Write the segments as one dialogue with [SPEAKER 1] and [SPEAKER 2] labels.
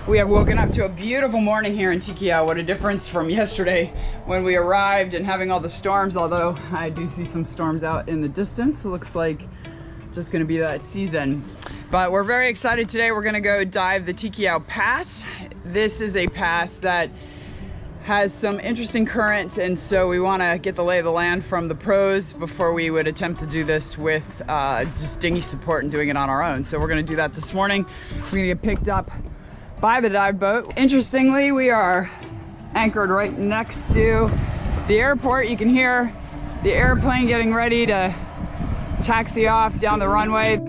[SPEAKER 1] We have woken up to a beautiful morning here in Tikehau. What a difference from yesterday when we arrived and having all the storms, although I do see some storms out in the distance. It looks like just gonna be that season. But we're very excited today. We're gonna go dive the Tikehau Pass. This is a pass that has some interesting currents, and so we want to get the lay of the land from the pros before we would attempt to do this with just dinghy support and doing it on our own. So we're going to do that this morning. We're going to get picked up by the dive boat. Interestingly, we are anchored right next to the airport. You can hear the airplane getting ready to taxi off down the runway.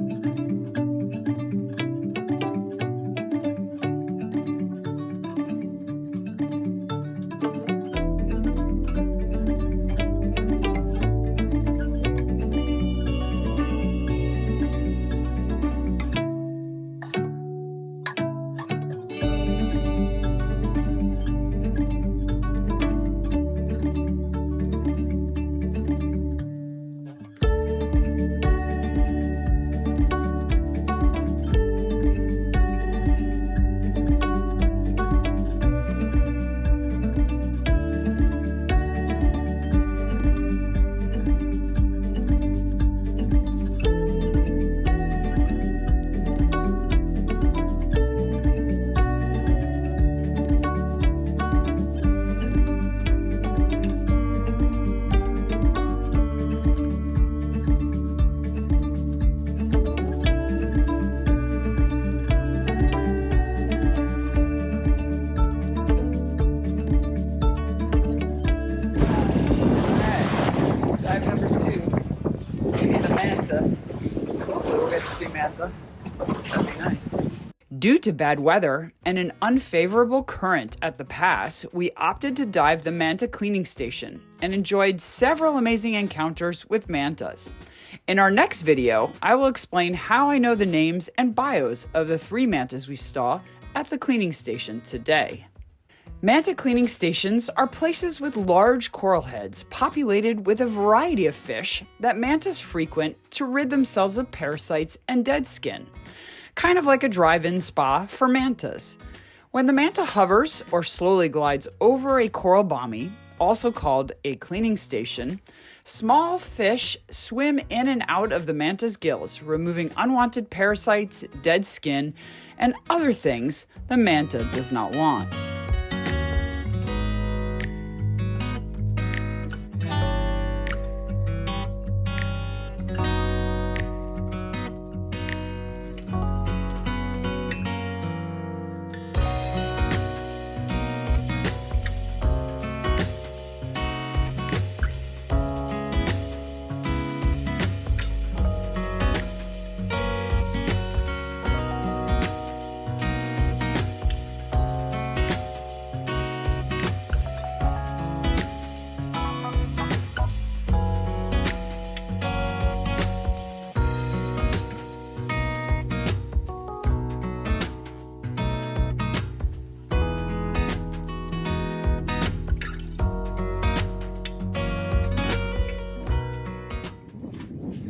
[SPEAKER 1] Manta. That'd be nice. Due to bad weather and an unfavorable current at the pass, we opted to dive the Manta cleaning station and enjoyed several amazing encounters with mantas. In our next video, I will explain how I know the names and bios of the 3 mantas we saw at the cleaning station today. Manta cleaning stations are places with large coral heads populated with a variety of fish that mantas frequent to rid themselves of parasites and dead skin, kind of like a drive-in spa for mantas. When the manta hovers or slowly glides over a coral bommy, also called a cleaning station, small fish swim in and out of the manta's gills, removing unwanted parasites, dead skin, and other things the manta does not want.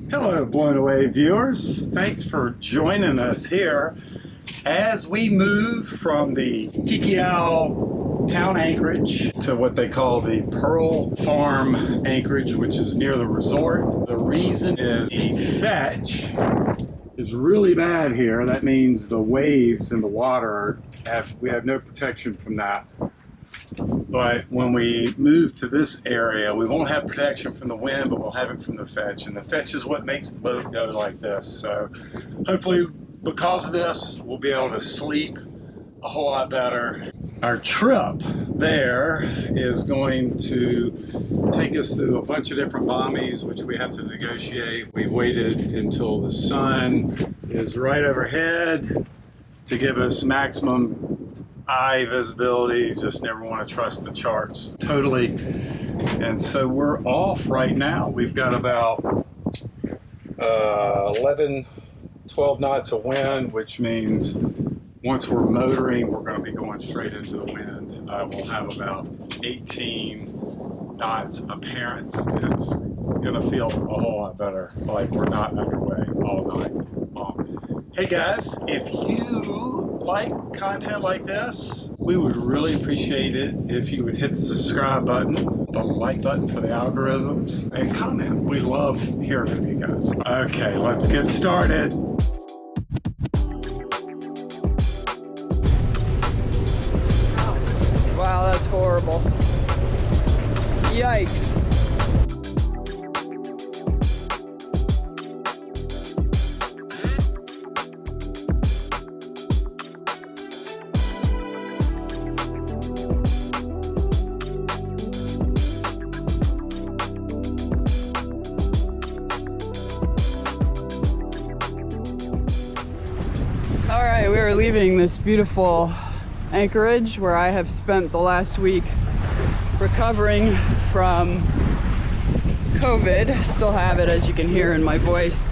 [SPEAKER 2] Hello, Blown Away viewers. Thanks for joining us here as we move from the Tikehau town anchorage to what they call the Pearl Farm anchorage, which is near the resort. The reason is the fetch is really bad here. That means the waves in the water we have no protection from that. But when we move to this area, we won't have protection from the wind, but we'll have it from the fetch. And the fetch is what makes the boat go like this. So hopefully because of this, we'll be able to sleep a whole lot better. Our trip there is going to take us through a bunch of different bommies, which we have to negotiate. We waited until the sun is right overhead to give us maximum eye visibility. Just never want to trust the charts totally. And so we're off right now. We've got about 11, 12 knots of wind, which means once we're motoring, we're going to be going straight into the wind. We'll have about 18 knots apparent. It's going to feel a whole lot better, like we're not underway all night long. Hey guys, if you like content like this, we would really appreciate it if you would hit the subscribe button, the like button for the algorithms, and comment. We love hearing from you guys. Okay, let's get started.
[SPEAKER 1] Wow, that's horrible. Yikes. All right, we are leaving this beautiful anchorage where I have spent the last week recovering from COVID. Still have it, as you can hear in my voice,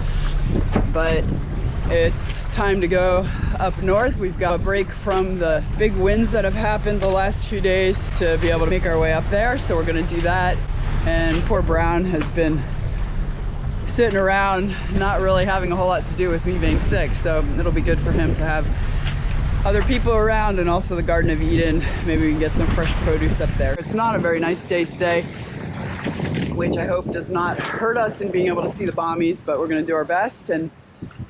[SPEAKER 1] but it's time to go up north. We've got a break from the big winds that have happened the last few days to be able to make our way up there, so we're going to do that. And poor Brown has been sitting around not really having a whole lot to do with me being sick, so it'll be good for him to have other people around, and also the Garden of Eden. Maybe we can get some fresh produce up there. It's not a very nice day today, which I hope does not hurt us in being able to see the bommies, but we're going to do our best, and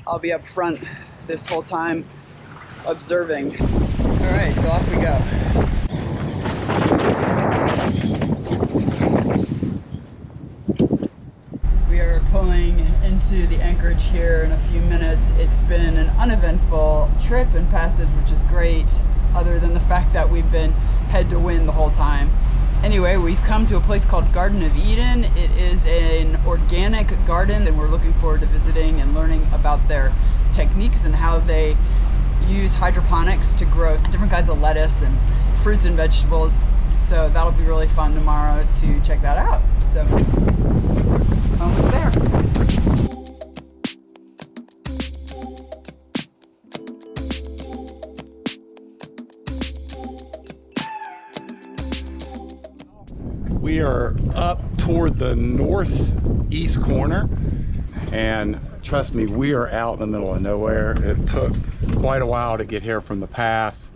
[SPEAKER 1] I'll be up front this whole time observing. All right, so off we go. We are pulling into the anchorage here in a few minutes. It's been an uneventful trip and passage, which is great, other than the fact that we've been head to wind the whole time. Anyway, we've come to a place called Garden of Eden. It is an organic garden, and we're looking forward to visiting and learning about their techniques and how they use hydroponics to grow different kinds of lettuce and fruits and vegetables. So that'll be really fun tomorrow to check that out. So almost there.
[SPEAKER 2] We are up toward the northeast corner, and trust me, we are out in the middle of nowhere. It took quite a while to get here from the pass,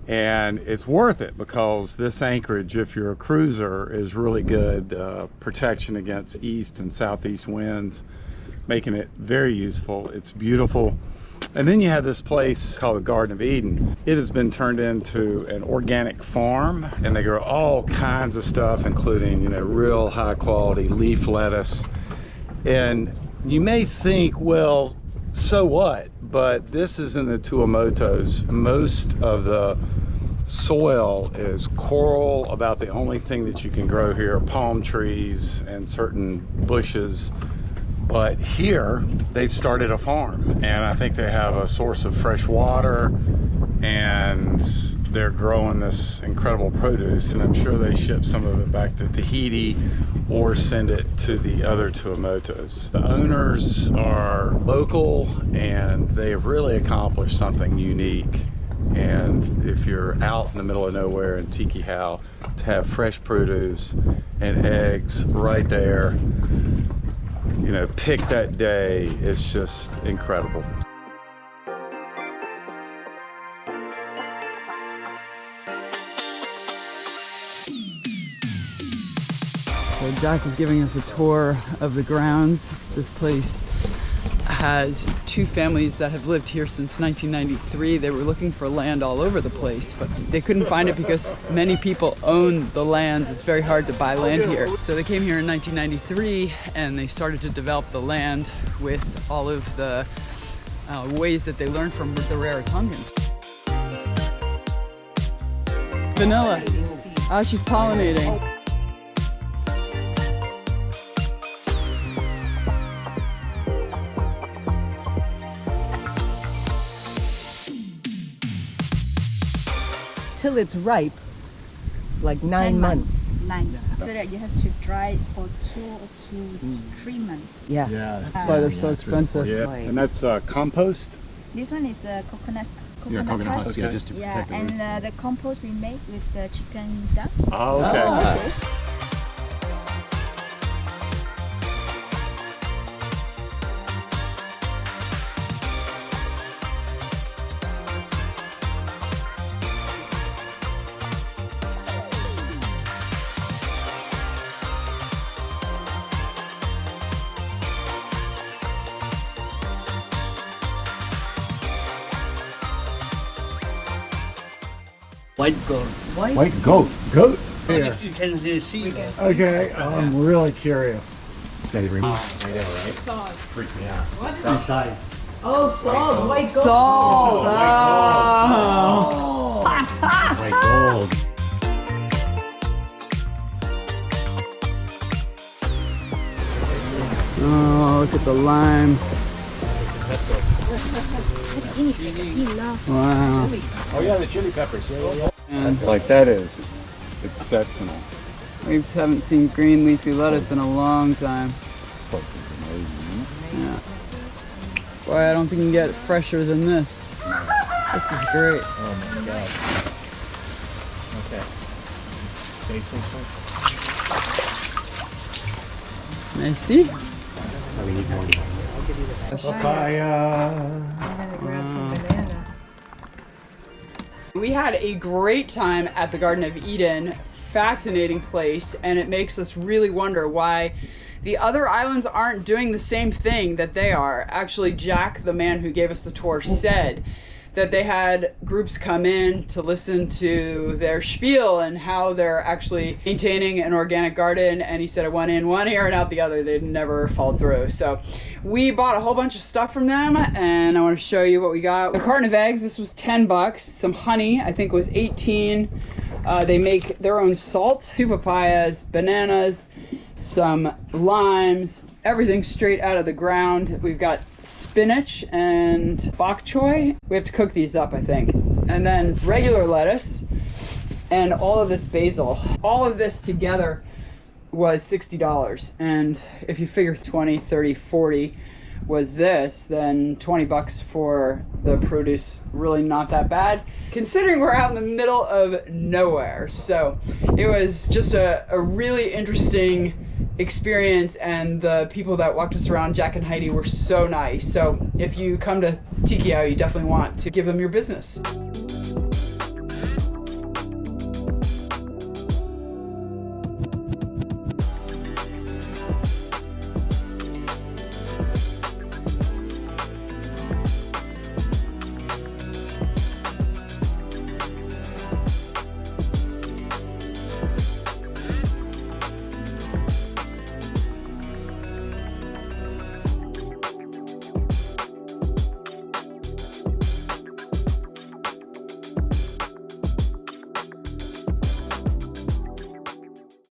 [SPEAKER 2] and it's worth it because this anchorage, if you're a cruiser, is really good protection against east and southeast winds, making it very useful. It's beautiful. And then you have this place called the Garden of Eden. It has been turned into an organic farm, and they grow all kinds of stuff, including, you know, real high quality leaf lettuce. And you may think, well, so what? But this is in the Tuamotus. Most of the soil is coral. About the only thing that you can grow here are palm trees and certain bushes. But here they've started a farm, and I think they have a source of fresh water, and they're growing this incredible produce, and I'm sure they ship some of it back to Tahiti or send it to the other Tuamotus. The owners are local, and they have really accomplished something unique. And if you're out in the middle of nowhere in Tikehau, to have fresh produce and eggs right there, you know, pick that day, is just incredible.
[SPEAKER 1] So Jack is giving us a tour of the grounds. This place has two families that have lived here since 1993. They were looking for land all over the place, but they couldn't find it because many people own the land. It's very hard to buy land here. So they came here in 1993, and they started to develop the land with all of the ways that they learned from the Rarotongans. Vanilla. Oh, she's pollinating.
[SPEAKER 3] Till it's ripe, like 9 months.
[SPEAKER 4] 9. So that you have to dry it for 2 to 3 months.
[SPEAKER 3] Yeah.
[SPEAKER 1] That's why they're so expensive.
[SPEAKER 2] Yeah, and that's compost?
[SPEAKER 4] This one is coconut
[SPEAKER 2] Coconut
[SPEAKER 4] husk.
[SPEAKER 2] husk, yeah,
[SPEAKER 5] just to
[SPEAKER 4] Yeah,
[SPEAKER 5] protect the
[SPEAKER 4] and
[SPEAKER 5] roots.
[SPEAKER 4] the compost we make with the chicken duck.
[SPEAKER 2] Oh, okay.
[SPEAKER 1] Ah.
[SPEAKER 5] White gold.
[SPEAKER 2] White goat. Goat?
[SPEAKER 5] If you can see that.
[SPEAKER 2] Okay, I'm really curious.
[SPEAKER 5] Inside.
[SPEAKER 3] Oh, salt, white gold.
[SPEAKER 1] Salt. Oh.
[SPEAKER 2] White gold.
[SPEAKER 1] Oh, look at the limes. Wow.
[SPEAKER 6] Oh yeah, the chili peppers. Yeah.
[SPEAKER 1] And
[SPEAKER 2] Like that is exceptional.
[SPEAKER 1] we haven't seen green leafy lettuce in a long time.
[SPEAKER 2] This place is amazing.
[SPEAKER 1] Yeah. Boy, I don't think you can get fresher than this. This is great.
[SPEAKER 6] Oh my god. Okay. Basil sauce.
[SPEAKER 1] Merci.
[SPEAKER 2] Papaya.
[SPEAKER 1] We had a great time at the Garden of Eden. Fascinating place, and it makes us really wonder why the other islands aren't doing the same thing that they are. Actually, Jack, the man who gave us the tour, said that they had groups come in to listen to their spiel and how they're actually maintaining an organic garden, and he said it went in one ear and out the other. They'd never followed through. So we bought a whole bunch of stuff from them, and I want to show you what we got. A carton of eggs, this was 10 bucks. Some honey, I think was 18. They make their own salt, 2 papayas, bananas, some limes, everything straight out of the ground. We've got spinach and bok choy. We have to cook these up, I think. And then regular lettuce and all of this basil. All of this together was $60. And if you figure 20, 30, 40 was this, then 20 bucks for the produce, really not that bad, considering we're out in the middle of nowhere. So it was just a really interesting experience, and the people that walked us around, Jack and Heidi, were so nice. So if you come to Tikehau, you definitely want to give them your business.